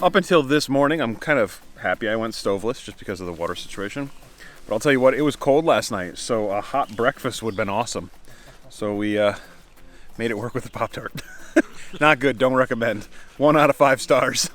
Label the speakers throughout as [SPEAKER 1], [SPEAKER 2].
[SPEAKER 1] Up until this morning, I'm kind of happy I went stoveless just because of the water situation. But I'll tell you what, it was cold last night, so a hot breakfast would have been awesome. So we made it work with the Pop-Tart. Not good, don't recommend. 1 out of 5 stars.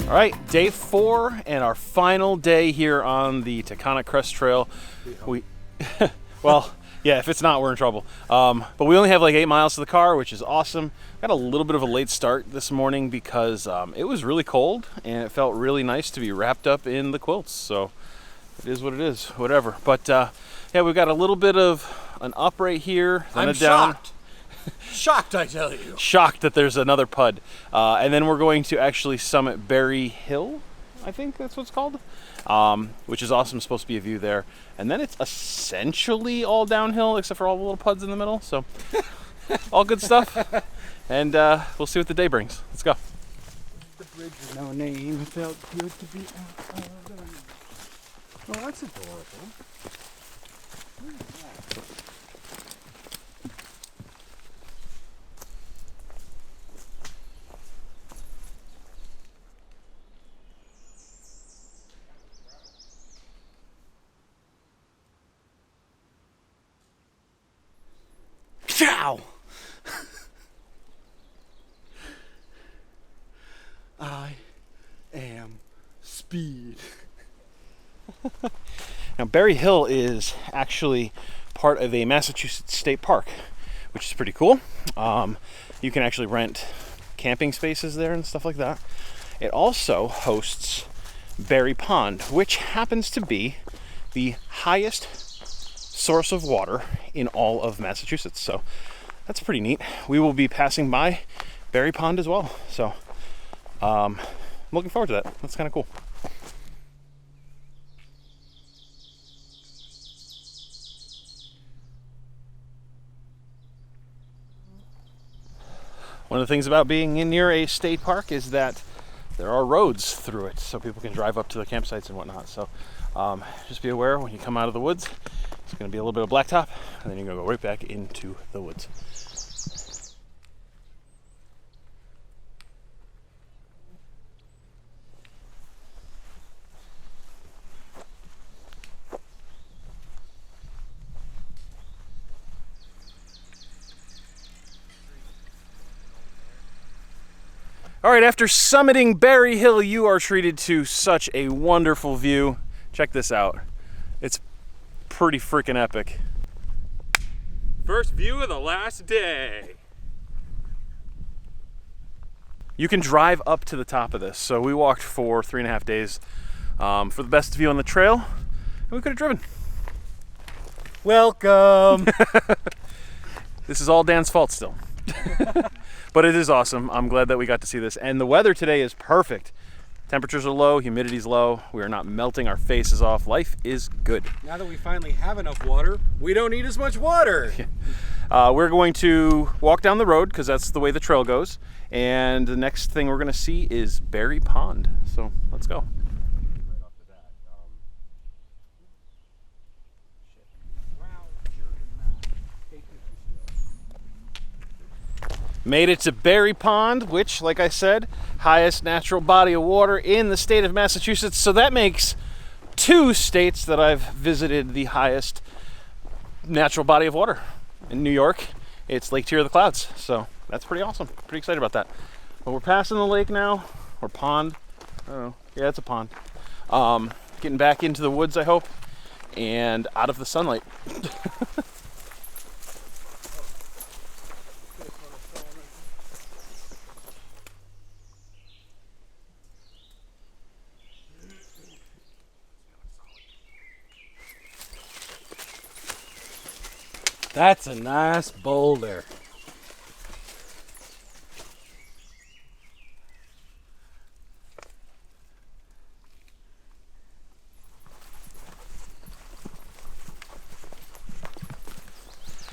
[SPEAKER 1] All right, day 4 and our final day here on the Taconic Crest Trail. Well, yeah, if it's not, we're in trouble. But we only have like 8 miles to the car, which is awesome. Got a little bit of a late start this morning because it was really cold and it felt really nice to be wrapped up in the quilts. So it is what it is, whatever. But yeah, we've got a little bit of an up right here. Then
[SPEAKER 2] I'm
[SPEAKER 1] a down.
[SPEAKER 2] shocked. Shocked, I tell you.
[SPEAKER 1] Shocked that there's another pud. And then we're going to actually summit Berry Hill, I think that's what it's called, which is awesome. Supposed to be a view there. And then it's essentially all downhill except for all the little puds in the middle. So all good stuff. And we'll see what the day brings. Let's go.
[SPEAKER 2] The bridge with no name felt good to be out. Oh, that's adorable. Look at that. Ciao! I am speed.
[SPEAKER 1] Now, Berry Hill is actually part of a Massachusetts state park, which is pretty cool. You can actually rent camping spaces there and stuff like that. It also hosts Beaver Pond, which happens to be the highest source of water in all of Massachusetts. So that's pretty neat. We will be passing by Beaver Pond as well. So I'm looking forward to that. That's kind of cool. One of the things about being near a state park is that there are roads through it so people can drive up to the campsites and whatnot. So just be aware when you come out of the woods, it's going to be a little bit of blacktop, and then you're going to go right back into the woods. All right, after summiting Berry Hill, you are treated to such a wonderful view. Check this out. It's pretty freaking epic.
[SPEAKER 3] First view of the last day.
[SPEAKER 1] You can drive up to the top of this. So we walked for 3.5 days for the best view on the trail, and we could have driven.
[SPEAKER 2] Welcome.
[SPEAKER 1] This is all Dan's fault still. But it is awesome. I'm glad that we got to see this. And the weather today is perfect. Temperatures are low, humidity's low. We are not melting our faces off. Life is good.
[SPEAKER 2] Now that we finally have enough water, we don't need as much water.
[SPEAKER 1] We're going to walk down the road because that's the way the trail goes. And the next thing we're going to see is Beaver Pond. So let's go. Made it to Beaver Pond, which, like I said, highest natural body of water in the state of Massachusetts. So that makes 2 states that I've visited the highest natural body of water. In New York, it's Lake Tier of the Clouds. So that's pretty awesome. Pretty excited about that. But we're passing the lake now, or pond. I don't know. Yeah, it's a pond. Getting back into the woods, I hope, and out of the sunlight.
[SPEAKER 2] That's a nice boulder.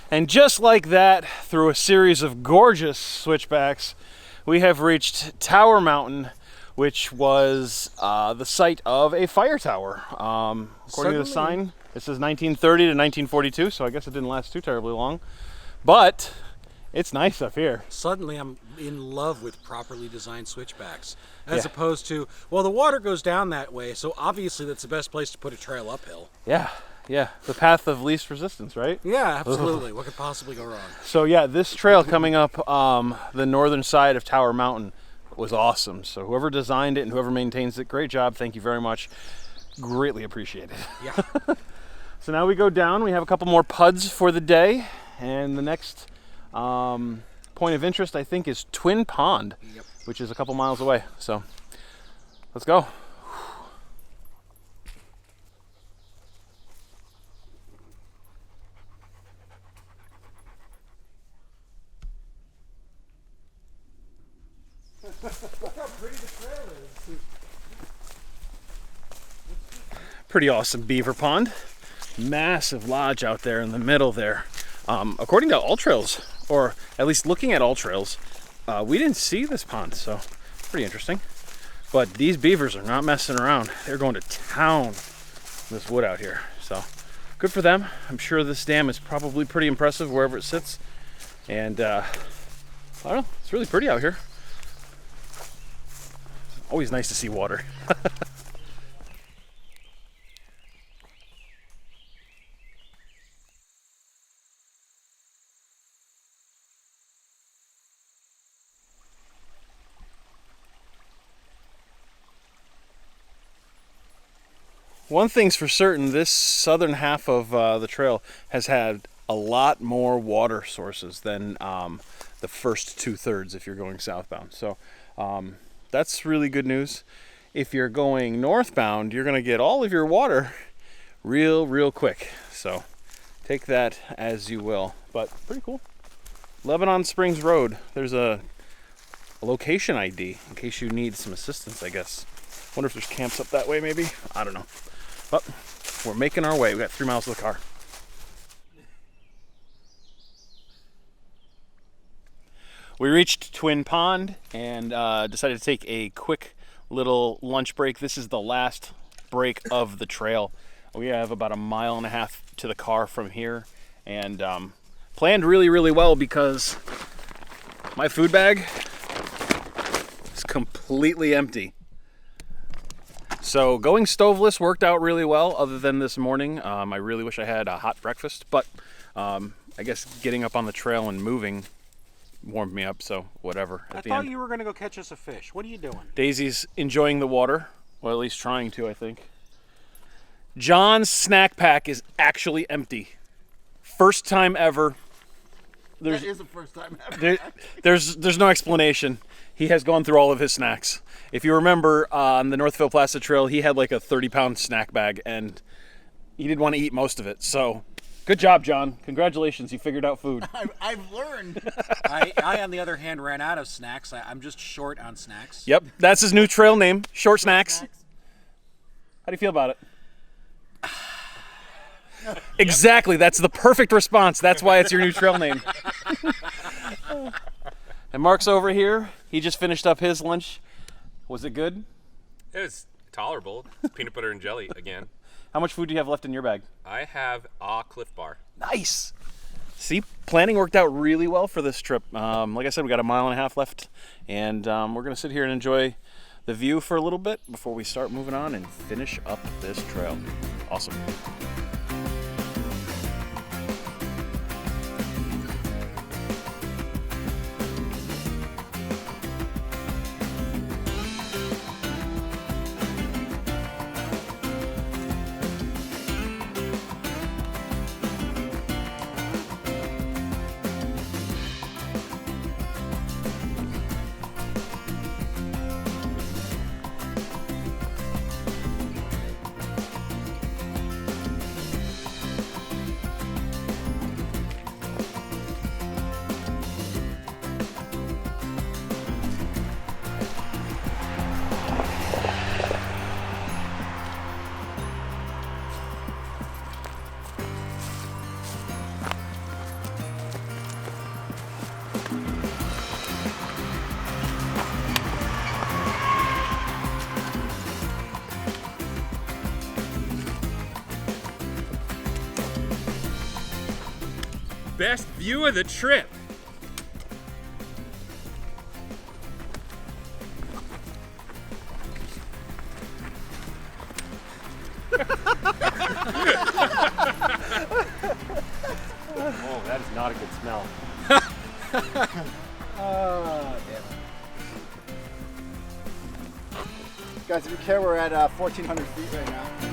[SPEAKER 1] And just like that, through a series of gorgeous switchbacks, we have reached Tower Mountain, which was the site of a fire tower. According to the sign, it says 1930 to 1942, so I guess it didn't last too terribly long. But it's nice up here.
[SPEAKER 4] Suddenly I'm in love with properly designed switchbacks. As opposed to, well, the water goes down that way, so obviously that's the best place to put a trail uphill.
[SPEAKER 1] Yeah, the path of least resistance, right?
[SPEAKER 4] Yeah, absolutely. What could possibly go wrong?
[SPEAKER 1] So yeah, this trail coming up the northern side of Tower Mountain was awesome. So whoever designed it and whoever maintains it, great job. Thank you very much. Greatly appreciated.
[SPEAKER 4] Yeah.
[SPEAKER 1] So now we go down. We have a couple more PUDs for the day. And the next point of interest, I think, is Twin Pond, which is a couple miles away. So let's go.
[SPEAKER 2] Look how pretty the trail is.
[SPEAKER 1] Pretty awesome Beaver Pond. Massive lodge out there in the middle there. According to All Trails, or at least looking at All Trails, we didn't see this pond, so pretty interesting. But these beavers are not messing around. They're going to town in this wood out here. So good for them. I'm sure this dam is probably pretty impressive wherever it sits. And I don't know, it's really pretty out here. Always nice to see water. One thing's for certain, this southern half of the trail has had a lot more water sources than the first 2/3 if you're going southbound. So that's really good news. If you're going northbound, you're going to get all of your water real quick. So take that as you will. But pretty cool. Lebanon Springs Rd. There's a location ID in case you need some assistance, I guess. Wonder if there's camps up that way maybe? I don't know. But we're making our way. We got 3 miles to the car. We reached Twin Pond and decided to take a quick little lunch break. This is the last break of the trail. We have about 1.5 miles to the car from here, and planned really well because my food bag is completely empty. So going stoveless worked out really well, other than this morning. I really wish I had a hot breakfast, but I guess getting up on the trail and moving warmed me up, so whatever.
[SPEAKER 4] I thought you were going to go catch us a fish. What are you doing?
[SPEAKER 1] Daisy's enjoying the water, or at least trying to, I think. John's snack pack is actually empty. First time ever.
[SPEAKER 2] That is the first time ever.
[SPEAKER 1] There's no explanation. He has gone through all of his snacks. If you remember on the Northville Placid Trail, he had like a 30-pound snack bag, and he didn't want to eat most of it. So, good job, John. Congratulations, you figured out food.
[SPEAKER 2] I've learned.
[SPEAKER 4] I, on the other hand, ran out of snacks. I'm just short on snacks.
[SPEAKER 1] Yep, that's his new trail name, Short Snacks. How do you feel about it? Exactly, that's the perfect response. That's why it's your new trail name. And Mark's over here. He just finished up his lunch. Was it good?
[SPEAKER 3] It was tolerable. It's peanut butter and jelly again.
[SPEAKER 1] How much food do you have left in your bag?
[SPEAKER 3] I have a Cliff Bar.
[SPEAKER 1] Nice. See, planning worked out really well for this trip. Like I said, we got 1.5 miles left, and we're going to sit here and enjoy the view for a little bit before we start moving on and finish up this trail. Awesome.
[SPEAKER 3] best view of the trip.
[SPEAKER 1] Oh, that is not a good smell.
[SPEAKER 2] Oh, damn it. Guys, if you care, we're at 1,400 feet right now.